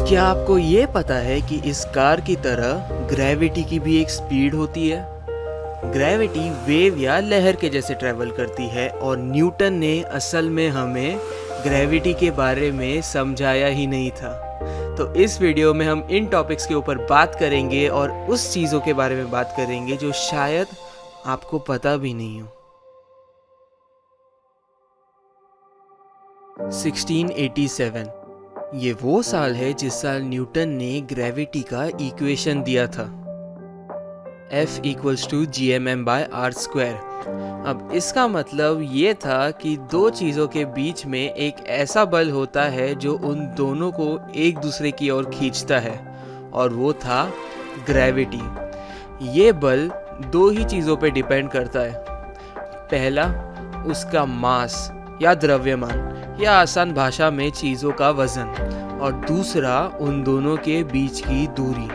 क्या आपको ये पता है कि इस कार की तरह ग्रेविटी की भी एक स्पीड होती है? ग्रेविटी वेव या लहर के जैसे ट्रैवल करती है और न्यूटन ने असल में हमें ग्रेविटी के बारे में समझाया ही नहीं था। तो इस वीडियो में हम इन टॉपिक्स के ऊपर बात करेंगे और उस चीज़ों के बारे में बात करेंगे जो शायद आपको पता भी नहीं हो। 1687 ये वो साल है जिस साल न्यूटन ने ग्रेविटी का इक्वेशन दिया था, F = gmm/r²। अब इसका मतलब ये था कि दो चीज़ों के बीच में एक ऐसा बल होता है जो उन दोनों को एक दूसरे की ओर खींचता है, और वो था ग्रेविटी। ये बल दो ही चीज़ों पे डिपेंड करता है। पहला, उसका मास या द्रव्यमान, या आसान भाषा में चीज़ों का वजन, और दूसरा उन दोनों के बीच की दूरी।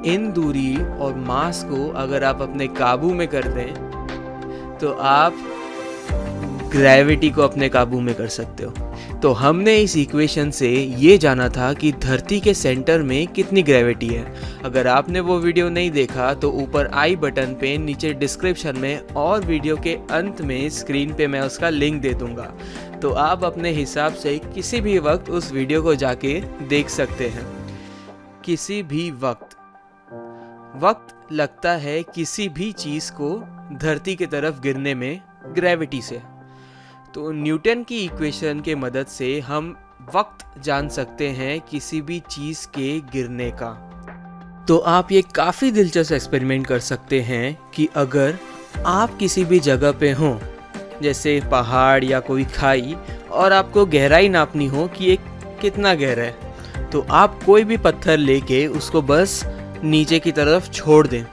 इन दूरी और मास को अगर आप अपने काबू में कर दें तो आप ग्रेविटी को अपने काबू में कर सकते हो। तो हमने इस इक्वेशन से ये जाना था कि धरती के सेंटर में कितनी ग्रेविटी है। अगर आपने वो वीडियो नहीं देखा तो ऊपर आई बटन पे, नीचे डिस्क्रिप्शन में और वीडियो के अंत में स्क्रीन पे मैं उसका लिंक दे दूंगा, तो आप अपने हिसाब से किसी भी वक्त उस वीडियो को जाके देख सकते हैं। किसी भी वक्त लगता है किसी भी चीज़ को धरती की तरफ गिरने में ग्रेविटी से। तो न्यूटन की इक्वेशन के मदद से हम वक्त जान सकते हैं किसी भी चीज़ के गिरने का। तो आप ये काफ़ी दिलचस्प एक्सपेरिमेंट कर सकते हैं कि अगर आप किसी भी जगह पे हों, जैसे पहाड़ या कोई खाई, और आपको गहराई नापनी हो कि ये कितना गहरा है, तो आप कोई भी पत्थर लेके उसको बस नीचे की तरफ छोड़ दें।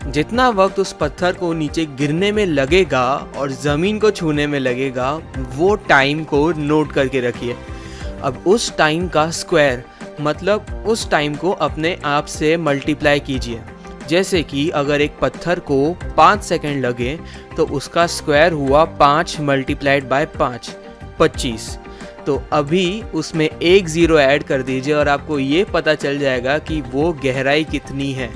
जितना वक्त उस पत्थर को नीचे गिरने में लगेगा और ज़मीन को छूने में लगेगा, वो टाइम को नोट करके रखिए। अब उस टाइम का स्क्वायर, मतलब उस टाइम को अपने आप से मल्टीप्लाई कीजिए। जैसे कि अगर एक पत्थर को 5 सेकंड लगे तो उसका स्क्वायर हुआ 5 × 5 25। तो अभी उसमें एक ज़ीरो ऐड कर दीजिए और आपको ये पता चल जाएगा कि वो गहराई कितनी है।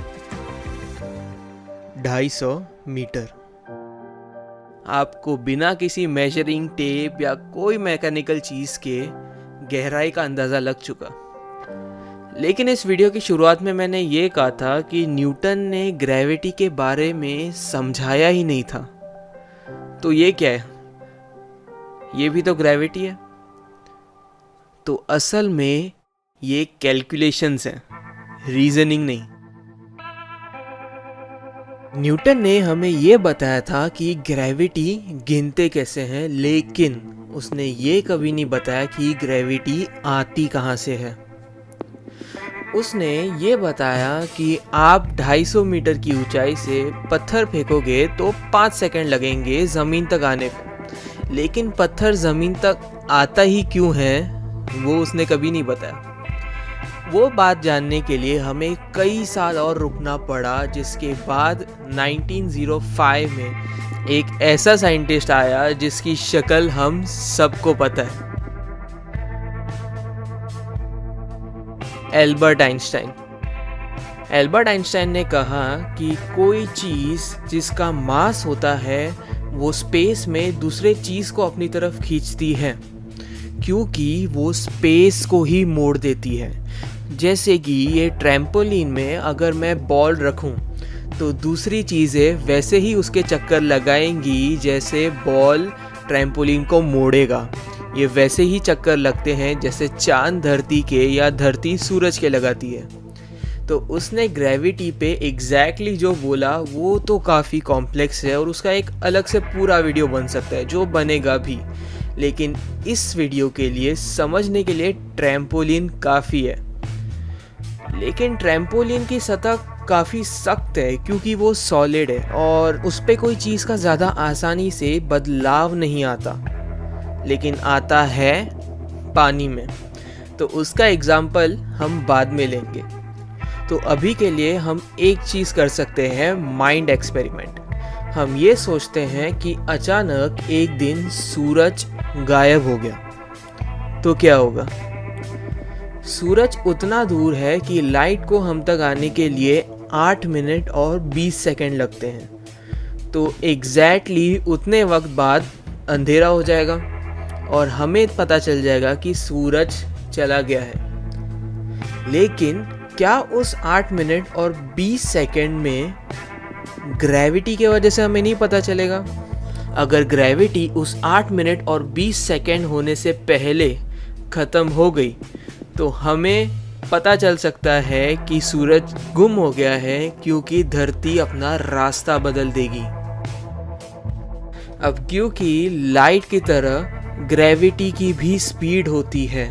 250 मीटर। आपको बिना किसी मेजरिंग टेप या कोई मैकेनिकल चीज़ के गहराई का अंदाज़ा लग चुका। लेकिन इस वीडियो की शुरुआत में मैंने ये कहा था कि न्यूटन ने ग्रेविटी के बारे में समझाया ही नहीं था। तो ये क्या है? ये भी तो ग्रेविटी है। तो असल में ये कैलकुलेशंस हैं, रीजनिंग नहीं। न्यूटन ने हमें ये बताया था कि ग्रेविटी गिनते कैसे हैं, लेकिन उसने ये कभी नहीं बताया कि ग्रेविटी आती कहाँ से है। उसने ये बताया कि आप 250 मीटर की ऊंचाई से पत्थर फेंकोगे तो 5 सेकंड लगेंगे ज़मीन तक आने को, लेकिन पत्थर ज़मीन तक आता ही क्यों है वो उसने कभी नहीं बताया। वो बात जानने के लिए हमें कई साल और रुकना पड़ा, जिसके बाद 1905 में एक ऐसा साइंटिस्ट आया जिसकी शक्ल हम सबको पता है, एल्बर्ट आइंस्टाइन। एल्बर्ट आइंस्टाइन ने कहा कि कोई चीज़ जिसका मास होता है वो स्पेस में दूसरे चीज़ को अपनी तरफ खींचती है, क्योंकि वो स्पेस को ही मोड़ देती है। जैसे कि ये ट्रैम्पोलिन में अगर मैं बॉल रखूं तो दूसरी चीज़ें वैसे ही उसके चक्कर लगाएंगी जैसे बॉल ट्रैम्पोलिन को मोड़ेगा। ये वैसे ही चक्कर लगते हैं जैसे चांद धरती के या धरती सूरज के लगाती है। तो उसने ग्रेविटी पे एग्जैक्टली जो बोला वो तो काफ़ी कॉम्प्लेक्स है और उसका एक अलग से पूरा वीडियो बन सकता है, जो बनेगा भी। लेकिन इस वीडियो के लिए समझने के लिए ट्रैम्पोलिन काफ़ी है। लेकिन ट्रैम्पोलिन की सतह काफ़ी सख्त है क्योंकि वो सॉलिड है और उस पर कोई चीज़ का ज़्यादा आसानी से बदलाव नहीं आता, लेकिन आता है पानी में। तो उसका एग्जाम्पल हम बाद में लेंगे। तो अभी के लिए हम एक चीज़ कर सकते हैं, माइंड एक्सपेरिमेंट। हम ये सोचते हैं कि अचानक एक दिन सूरज गायब हो गया तो क्या होगा? सूरज उतना दूर है कि लाइट को हम तक आने के लिए 8 मिनट और 20 सेकंड लगते हैं। तो एग्जैक्टली उतने वक्त बाद अंधेरा हो जाएगा और हमें पता चल जाएगा कि सूरज चला गया है। लेकिन क्या उस 8 मिनट और 20 सेकंड में ग्रेविटी के वजह से हमें नहीं पता चलेगा? अगर ग्रेविटी उस 8 मिनट और 20 सेकंड होने से पहले ख़त्म हो गई तो हमें पता चल सकता है कि सूरज गुम हो गया है, क्योंकि धरती अपना रास्ता बदल देगी। अब क्योंकि लाइट की तरह ग्रेविटी की भी स्पीड होती है,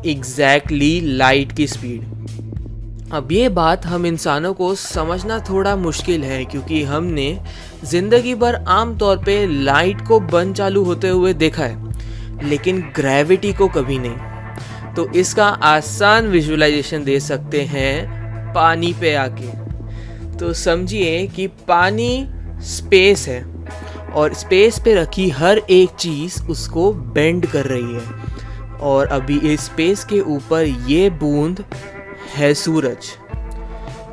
एग्जैक्टली लाइट की स्पीड। अब ये बात हम इंसानों को समझना थोड़ा मुश्किल है, क्योंकि हमने ज़िंदगी भर आम तौर पे लाइट को बंद चालू होते हुए देखा है, लेकिन ग्रेविटी को कभी नहीं। तो इसका आसान विजुअलाइजेशन दे सकते हैं पानी पे आके। तो समझिए कि पानी स्पेस है और स्पेस पे रखी हर एक चीज़ उसको बेंड कर रही है, और अभी इस स्पेस के ऊपर ये बूंद है सूरज।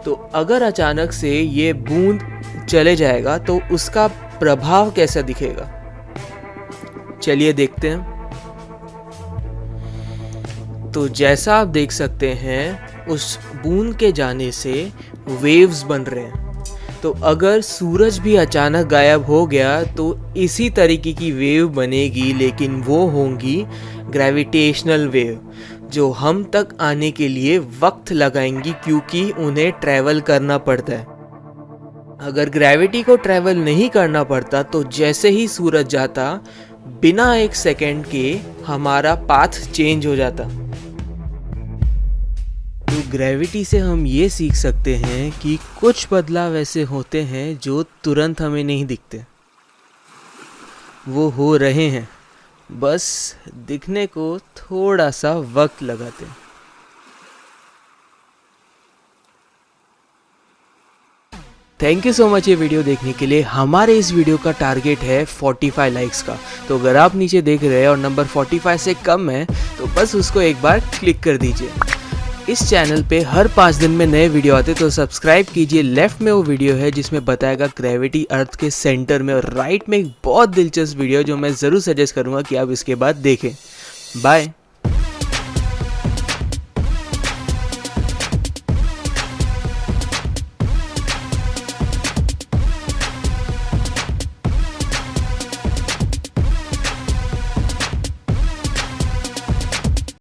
तो अगर अचानक से ये बूंद चले जाएगा तो उसका प्रभाव कैसा दिखेगा, चलिए देखते हैं। तो जैसा आप देख सकते हैं, उस बूंद के जाने से वेव्स बन रहे हैं। तो अगर सूरज भी अचानक गायब हो गया तो इसी तरीके की वेव बनेगी, लेकिन वो होंगी ग्रेविटेशनल वेव, जो हम तक आने के लिए वक्त लगाएंगी, क्योंकि उन्हें ट्रैवल करना पड़ता है। अगर ग्रेविटी को ट्रैवल नहीं करना पड़ता तो जैसे ही सूरज जाता, बिना एक सेकंड के हमारा पाथ चेंज हो जाता। तो ग्रेविटी से हम ये सीख सकते हैं कि कुछ बदलाव ऐसे होते हैं जो तुरंत हमें नहीं दिखते। वो हो रहे हैं, बस दिखने को थोड़ा सा वक्त लगाते हैं। थैंक यू सो मच ये वीडियो देखने के लिए। हमारे इस वीडियो का टारगेट है 45 लाइक्स का। तो अगर आप नीचे देख रहे हैं और नंबर 45 से कम है तो बस उसको एक बार क्लिक कर दीजिए। इस चैनल पे हर 5 दिन में नए वीडियो आते, तो सब्सक्राइब कीजिए। लेफ्ट में वो वीडियो है जिसमें बताएगा ग्रेविटी अर्थ के सेंटर में, और राइट में एक बहुत दिलचस्प वीडियो जो मैं ज़रूर सजेस्ट करूँगा कि आप इसके बाद देखें। बाय।